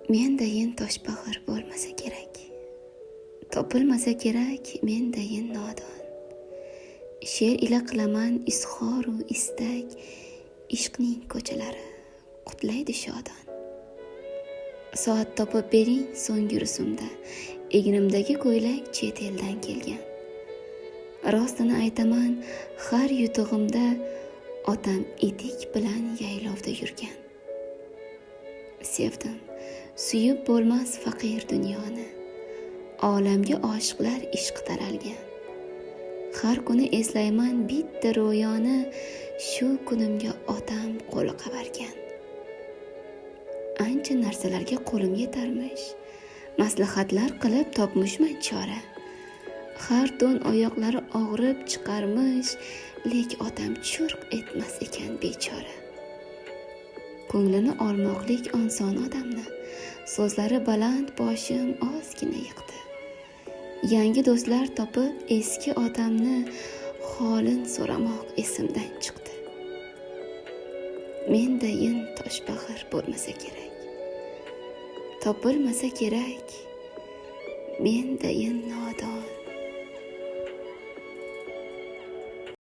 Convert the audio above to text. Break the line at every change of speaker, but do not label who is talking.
Mendayin toshbag'ir bo'lmasa kerak. Topilmasa kerak mendayin nodon. She'r ila qilaman izhoru istak, ishqning ko'chalari qutlaydi shodon. Soat topib bering so'nggi rusumda, egnimdagi ko'ylak chet eldan kelgan. Rostini aytaman, har yutug'imda otam etik bilan yaylovda yurgan. Sevdim, suyib bo'lmas faqir dunyoni, olamga oshiqlar ishq taralgan. Har kuni eslayman bitta ro'yoni, shu kunimga otam qo'li qavargan. Ancha narsalarga qo'lim yetarmish, maslahatlar qilib topmishman chora. Har tun oyoqlari og'rib chiqarmish, lek otam churq etmas ekan bechora. Ko'nglini olmoqlik oson odamni, so'zlari baland boshim ozgina yiqdi. Yangi do'stlar topib eski otamni holin so'ramoq esimdan chiqdi. Mendayin toshbag'ir bo'lmasa kerak. Topilmasa kerak mendayin nodon.